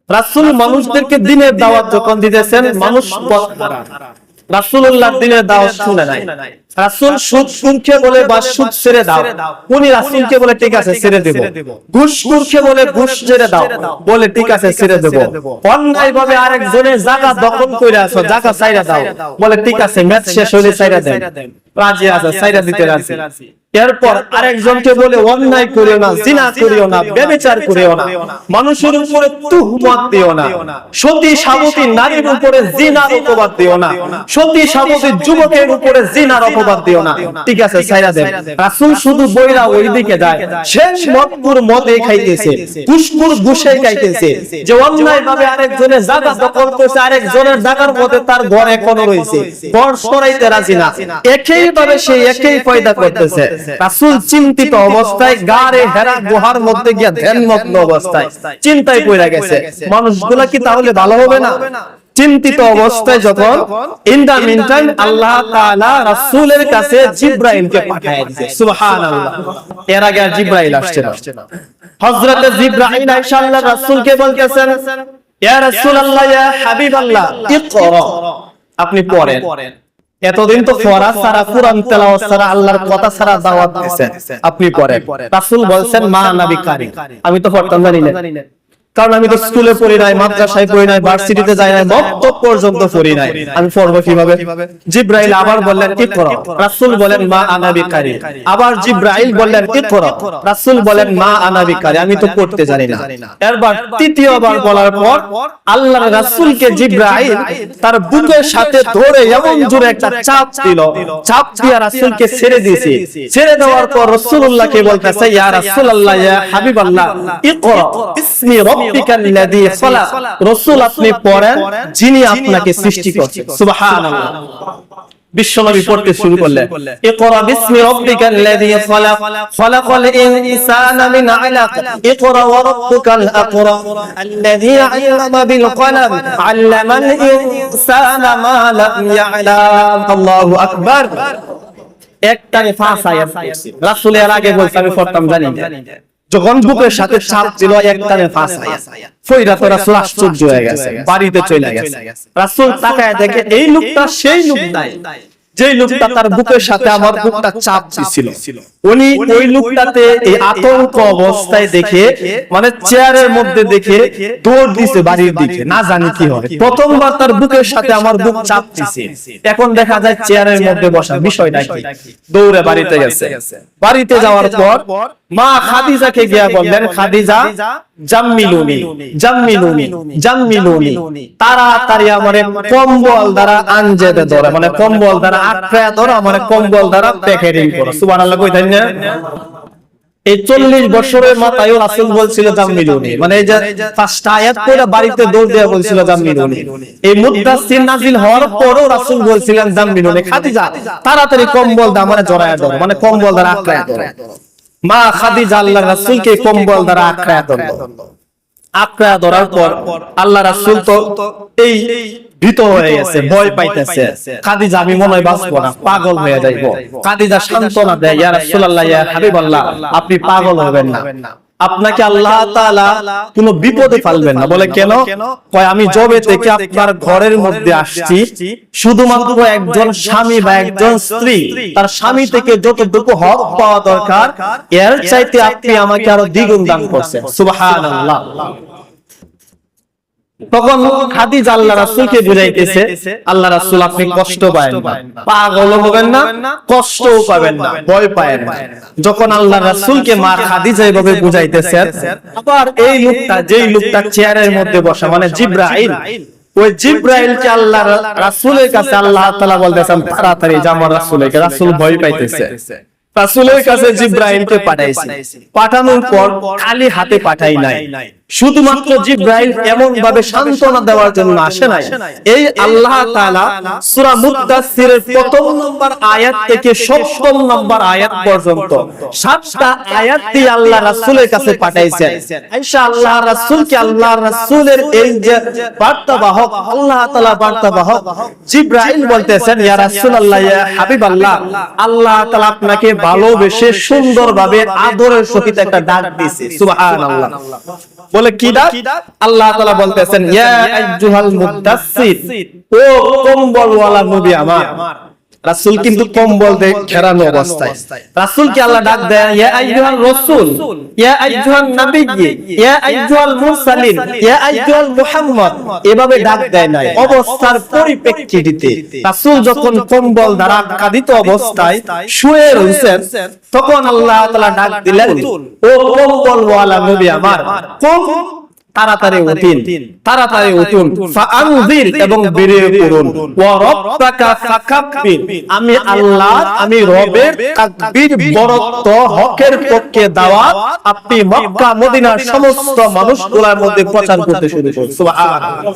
রাসূল মানুষদেরকে দ্বীনের দাওয়াত যখন দিতেছেন, মানুষ পথ হারা। রাসূলুল্লাহ দ্বীনের দাওয়াত শুনে নাই। রাসূল সুদকে বলে বা সুদ ছেড়ে দাও, উনি রাসূলকে বলে ঠিক আছে ছেড়ে দেব। ঘুষখোরকে বলে ঘুষ ছেড়ে দাও, বলে ঠিক আছে ছেড়ে দেব। অন্যায় ভাবে আরেকজনের জায়গা দখল করে আছো, জায়গা ছাইরা দাও, বলে ঠিক আছে ম্যাচ শেষ হলে ছাইরা দেন, রাজি আছে, ছাইরা দিতে রাজি। এরপর আরেকজনকে বলে অন্যায় করিও না, জিনা করিও না, ব্যভিচার করিও না, মানুষের উপরে তুহমত দিও না, সতী সাবতী নারীর উপরে জিনার অপবাদ দিও না, সতী সাবতী যুবকের উপরে জিনার অপবাদ দিও না, ঠিক আছে ছাইরা দেন। রাসূল শুধু বইরা ওইদিকে যায়, সে মদপুর মদে খাইতেছে, ঘুষখোর ঘুষে খাইতেছে, যে অন্যায় ভাবে আরেকজনের জায়গা দখল করছে, আরেকজনের জায়গার মধ্যে তার ঘর এখনো রয়েছে, ঘর সরাইতে রাজি না, একই ভাবে সে একই পয়দা করতেছে। রাসূল চিন্তিত অবস্থায় গারে হেরা গুহার মধ্যে গিয়া ধ্যানমগ্ন অবস্থায় চিন্তায় পড়ে গেছে, মানুষগুলা কি তাহলে ভালো হবে না? চিন্তিত অবস্থায় যখন ইন দা মিন টাইম আল্লাহ তাআলা রাসূলের কাছে জিবরাইলকে পাঠিয়ে দিয়েছে। সুবহানাল্লাহ, এর আগে আর জিবরাইল আসছে না। হযরত জিবরাইল আয়েশা আল্লাহর রাসূলকে বলতেছেন, ইয়া রাসূলুল্লাহ, ইয়া হাবিবাল্লাহ, ইকরা, আপনি পড়েন। এতদিন তো পড়া ছাড়া, কুরআন তেলাওয়াত ছাড়া, আল্লাহর কথা ছাড়া দাওয়াত দিয়েছেন, আপনি পড়েন। রাসূল বলেন, মা আনা বিকারি, আমি তো পড়তাম জানি না, কারণ আমি তো স্কুলে পড়ি নাই, মাদ্রাসায় পড়ি নাই, ভার্সিটিতে যাই নাই, মক্তব পর্যন্ত পড়ি নাই, আমি পড়বো কিভাবে? জিবরাইল আবার বললেন ইকরা, রাসূল বলেন মা আনা বিকারি। আবার জিবরাইল বললেন ইকরা, রাসূল বলেন মা আনা বিকারি, আমি তো পড়তে জানি না। এরপর তৃতীয়বার বলার পর আল্লাহর রাসূলকে জিবরাইল তার বুকের সাথে ধরে এমন জোরে একটা চাপ দিল, চাপ দিয়ে রাসূলকে ছেড়ে দিয়েছে। ছেড়ে দেওয়ার পর রাসূলুল্লাহকে বলতেছে, ইয়া রাসূলুল্লাহ, ইয়া হাবিবাল্লাহ, ইকরা ইসমি রাব্বিকাল্লাযী খালাক, রাসূল আপনি পড়েন যিনি আপনাকে সৃষ্টি করেছেন। সুবহানাল্লাহ। বিশ্বনবী পড়তে শুরু করলেন, ইকরা বিসমি রাব্বিকাল্লাযী খালাক, খালাকাল ইনসানা মিন আলাক, ইকরা ওয়া রাব্বুকাল আকরাম, আল্লাযী আল্লামা বিল কলম, আল্লামাল ইনসানা মা লাম ইয়ালাম। আল্লাহু আকবার। একটানে 5 আয়াত রাসূল এর আগে বলছে আমি পড়তাম জানি না, যখন বুকের সাথে চাপ দিল একটানে 5 আয়াত ফইরা তো রাসূল আশ্চর্য হয়ে গেছে, বাড়িতে চলে গেছে। রাসূল তাকায় দেখে এই লোকটা সেই লোকটাই যেই লোকটা তার বুকের সাথে আমার বুকটা চাপ দিছিল, উনি ওই লোকটাতে এই আতঙ্ক অবস্থায় দেখে, মানে চেয়ারের মধ্যে দেখে দৌড় দিছে বাড়ির দিকে, না জানি কি হবে। প্রথমবার তার বুকের সাথে আমার বুক চাপ দিছে, এখন দেখা যায় চেয়ারের মধ্যে বসা, বিষয়টা কি? দৌড়ে বাড়িতে গেছে। বাড়িতে যাওয়ার পর মা খাদিজাকে গিয়া বললেন, খাদিজা জাম্মিলুনি জাম্মিলুনি জাম্মিলুনি, তাড়াতাড়ি আমারে কম্বল দ্বারা আঞ্জেদে ধরে, মানে কম্বল দ্বারা আঁকড়ায় ধরে, মানে কম্বল দ্বারা প্যাকেটিং করো। সুবহানাল্লাহ কইতেন না? এই 40 বছরের মাথায় রাসূল বলছিল জাম্মিলুনি, মানে এই যে 5টা আয়াত পড়ে বাড়িতে দৌড় দেয়া বলছিল জাম্মিলুনি। এই মুদ্দাসসির নাজিল হওয়ার পরও রাসূল বলছিলেন জাম্মিলুনি, খাদিজা তাড়াতাড়ি কম্বল দ্বারা মানে জড়ায় ধরো, মানে কম্বল দ্বারা আঁকড়ায় ধরো। মা খাদিজা আল্লাহর রাসূলকে কম্বল দ্বারা আঁকড়ায় ধরল। আঁকড়ায় ধরার পর আল্লাহ রাসূল তো এই ভীত হয়ে গেছে, ভয় পাইতেছে। খাদিজা আমি মনে হয় বাঁচবো না, পাগল হয়ে যাইব। খাদিজা সান্ত্বনা দেয়, ইয়া রাসূলুল্লাহ, ইয়া হাবিবাল্লাহ, আপনি পাগল হবেন না, আপনাকে আল্লাহ তাআলা কোনো বিপদে ফেলবেন না। বলে কেন? কয় আমি জবে থেকে আপনার ঘরের মধ্যে আসছি, শুধুমাত্র একজন স্বামী বা একজন স্ত্রী তার স্বামী থেকে যতটুকু হক পাওয়া দরকার এর চাইতে আপনি আমাকে আরো দ্বিগুণ দান করছেন। সুবহানাল্লাহ। তখন খাদিজা আল্লাহ রাসূলকে বুঝাইতেছে, আল্লাহ রাসূল আপনি কষ্ট পাবেন না, পাগল হবেন না, কষ্টও পাবেন না, ভয় পাবেন না। যখন আল্লাহ রাসূলকে মা খাদিজা এইভাবে বুঝাইতেছেন, আবার এই লোকটা যেই লোকটা চেয়ারের মধ্যে বসা, মানে জিবরাইল, ওই জিবরাইলকে আল্লাহ রাসূলের কাছে আল্লাহ তাআলা বলতেছেন তাড়াতাড়ি যা আমার রাসূলকে। রাসূল ভয় পাইতেছে, রাসূলের কাছে জিবরাইলকে পাঠাইছে। পাঠানোর পর খালি হাতে পাঠাই নাই, শুধুমাত্র জিবরাইল এমন ভাবে সান্ত্বনা দেওয়ার জন্য আসে নাই। এই আল্লাহ তাআলা সূরা মুদ্দাসসিরের প্রথম নম্বর আয়াত থেকে 7ম নম্বর আয়াত পর্যন্ত 7টা আয়াত দিয়ে আল্লাহ রাসূলের কাছে পাঠাইছেন। আয়েশা আল্লাহ রাসূলকে, আল্লাহ রাসূলের এই যে বার্তাবাহক, আল্লাহ তাআলা বার্তাবাহক জিবরাইল বলতেছেন, ইয়া রাসূলুল্লাহ, ইয়া হাবিবাল্লাহ, আল্লাহ তাআলা আপনাকে ভালোবেসে সুন্দরভাবে আদরের সহিত একটা ডাক দিয়েছে। সুবহানাল্লাহ। বলে কি ডাক? আল্লাহ তাআলা বলতেছেন ইয়া আইয়ুহাল মুদাসসির, ও কম্বলওয়ালা নবী আমার। রাসূল কিন্তু কম্বল দিয়ে ঘেরানো অবস্থায়। রাসূলকে আল্লাহ ডাক দেয় ইয়া আইয়ুহার রাসূল, ইয়া আইয়ুহান নাবিয়্যি, ইয়া আইয়ুহাল মুরসালিন, ইয়া আইয়ুহাল মুহাম্মদ, এভাবে ডাক দেয় নাই। অবস্থার পরিপ্রেক্ষিতে রাসূল যখন কম্বল দ্বারা আচ্ছাদিত অবস্থায় শুয়ে রয়েছেন, তখন আল্লাহ তাআলা ডাক দিলেন ও কম্বলওয়ালা নবী আমার, তাড়াতাড়ি উঠুন, তাড়াতাড়ি উঠুন, ফাআনযির, এবং বেরিয়ে পড়ুন, ওয়া রাব্বাকা ফাকাব্বির, আমি আল্লাহ, আমি রবের তাকবীর, বড়ত্ব, হকের পক্ষে দাওয়াত আপনি মক্কা মদিনার সমস্ত মানুষগুলোর মধ্যে প্রচার করতে শুরু করুন। সুবহানাল্লাহ।